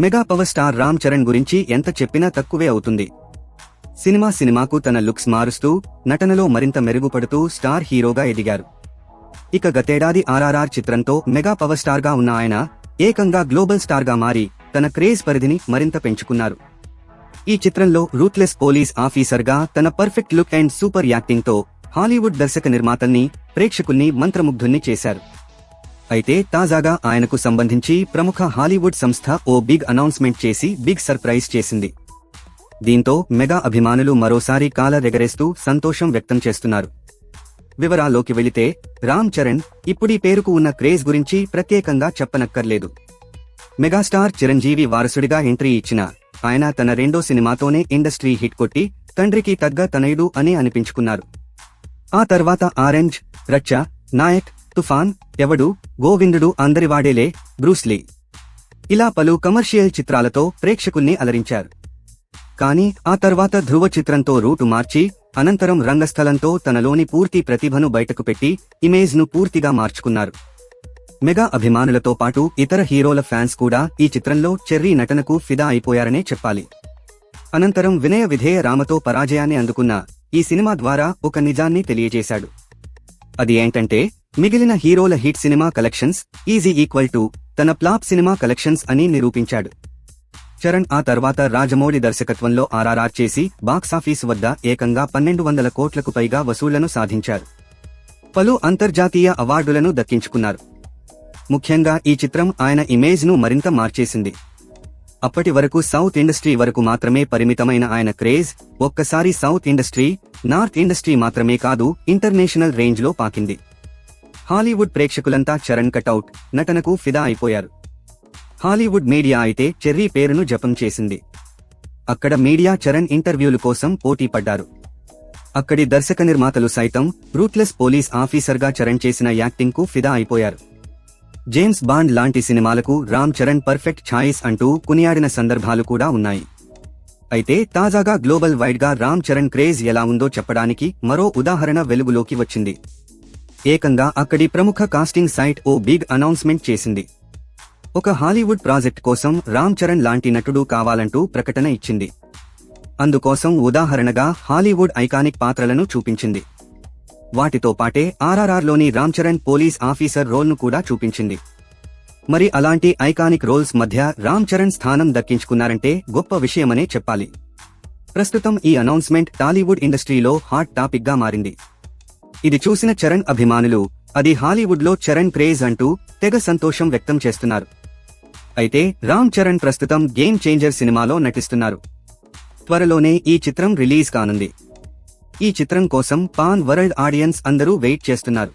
Mega power star Ram Charan గురించి ఎంత చెప్పినా తక్కువే అవుతుంది. సినిమాకు తన లుక్స్ మారుస్తూ నటనలో మరింత మెరుగుపడుతూ స్టార్ హీరోగా ఎదిగారు. ఇక గతేడాది RRR చిత్రంతో మెగా పవర్ స్టార్ గా ఉన్న ఆయన ఏకంగా గ్లోబల్ స్టార్ గా మారి తన క్రేజ్ పరిధిని మరింత పెంచుకున్నారు. ఈ చిత్రంలో రూత్లెస్ పోలీస్ ఆఫీసర్ గా తన perfect look and super acting తో హాలీవుడ్ దర్శక నిర్మాతల్ని ప్రేక్షకుల్ని మంత్రముగ్ధుల్ని చేశారు. అయితే తాజాగా ఆయనకు సంబంధించి ప్రముఖ హాలీవుడ్ సంస్థ ఓ బిగ్ అనౌన్స్మెంట్ చేసి బిగ్ సర్ప్రైజ్ చేసింది. దీంతో మెగా అభిమానులు మరోసారి కాలరెగరేస్తూ సంతోషం వ్యక్తం చేస్తున్నారు. వివరాల్లోకి వెళితే రామ్ చరణ్ ఇప్పుడీ పేరుకు ఉన్న క్రేజ్ గురించి ప్రత్యేకంగా చెప్పనక్కర్లేదు. మెగాస్టార్ చిరంజీవి వారసుడిగా ఎంట్రీ ఇచ్చిన ఆయన తన రెండో సినిమాతోనే ఇండస్ట్రీ హిట్ కొట్టి తండ్రికి తగ్గ తనయుడు అని అనిపించుకున్నారు. ఆ తర్వాత ఆరెంజ్, రచ్చ, నాయక్, తుఫాన్, ఎవడు, గోవిందుడు, అందరివాడేలే, బ్రూస్లీ ఇలా పలు కమర్షియల్ చిత్రాలతో ప్రేక్షకుల్ని అలరించారు. కానీ ఆ తర్వాత ధృవ చిత్రంతో రూటు మార్చి అనంతరం రంగస్థలంతో తనలోని పూర్తి ప్రతిభను బయటకు పెట్టి ఇమేజ్ ను పూర్తిగా మార్చుకున్నారు. మెగా అభిమానులతో పాటు ఇతర హీరోల ఫ్యాన్స్ కూడా ఈ చిత్రంలో చెర్రీ నటనకు ఫిదా అయిపోయారనే చెప్పాలి. అనంతరం వినయ విధేయ రామతో పరాజయాన్ని అందుకున్న ఈ సినిమా ద్వారా ఒక నిజాన్ని తెలియజేశాడు. అది ఏంటంటే మిగిలిన హీరోల hit cinema collections is to తన ఫ్లాప్ సినిమా కలెక్షన్స్ అని నిరూపించాడు. చరణ్ ఆ తర్వాత రాజమౌళి దర్శకత్వంలో RRR చేసి బాక్సాఫీసు వద్ద ఏకంగా 1200 కోట్లకు పైగా వసూళ్లను సాధించారు. పలు అంతర్జాతీయ అవార్డులను దక్కించుకున్నారు. ముఖ్యంగా ఈ చిత్రం ఆయన ఇమేజ్ ను మరింత మార్చేసింది. అప్పటి వరకు సౌత్ ఇండస్ట్రీ వరకు మాత్రమే పరిమితమైన ఆయన క్రేజ్ ఒక్కసారి సౌత్ ఇండస్ట్రీ, నార్త్ ఇండస్ట్రీ మాత్రమే కాదు ఇంటర్నేషనల్ రేంజ్ లో పాకింది. హాలీవుడ్ ప్రేక్షకులంతా చరణ్ కటౌట్, నటనకు ఫిదా అయిపోయారు. హాలీవుడ్ మీడియా అయితే చెర్రీ పేరును జపం చేసింది. అక్కడ మీడియా చరణ్ ఇంటర్వ్యూల కోసం పోటీ పడ్డారు. అక్కడి దర్శక నిర్మాతలు సైతం రూత్లెస్ పోలీస్ ఆఫీసర్ గా చరణ్ చేసిన యాక్టింగ్ కు ఫిదా అయిపోయారు. జేమ్స్ బాండ్ లాంటి సినిమాలకు రామ్ చరణ్ పర్ఫెక్ట్ ఛాయిస్ అంటూ కొనియాడిన సందర్భాలు కూడా ఉన్నాయి. అయితే తాజాగా గ్లోబల్ వైడ్ గా రామ్ చరణ్ క్రేజ్ ఎలా ఉందో చెప్పడానికి మరో ఉదాహరణ వెలుగులోకి వచ్చింది. ఏకంగా అక్కడి ప్రముఖ కాస్టింగ్ సైట్ ఓ బిగ్ అనౌన్స్మెంట్ చేసింది. ఒక హాలీవుడ్ ప్రాజెక్ట్ కోసం రామ్ చరణ్ లాంటి నటుడు కావాలంటూ ప్రకటన ఇచ్చింది. అందుకోసం ఉదాహరణగా హాలీవుడ్ ఐకానిక్ పాత్రలను చూపించింది. వాటితో పాటే RRRలోని రామ్ చరణ్ పోలీస్ ఆఫీసర్ రోల్ను కూడా చూపించింది. మరి అలాంటి ఐకానిక్ రోల్స్ మధ్య రామ్ చరణ్ స్థానం దక్కించుకున్నారంటే గొప్ప విషయమనే చెప్పాలి. ప్రస్తుతం ఈ అనౌన్స్మెంట్ టాలీవుడ్ ఇండస్ట్రీలో హాట్ టాపిక్ గా మారింది. ఇది చూసిన చరణ్ అభిమానులు అది హాలీవుడ్ లో చరణ్ క్రేజ్ అంటూ తెగ సంతోషం వ్యక్తం చేస్తున్నారు. అయితే రామ్ చరణ్ ప్రస్తుతం గేమ్ చేంజర్ సినిమాలో నటిస్తున్నారు. త్వరలోనే ఈ చిత్రం రిలీజ్ కానుంది. ఈ చిత్రం కోసం పాన్ వరల్డ్ ఆడియన్స్ అందరూ వెయిట్ చేస్తున్నారు.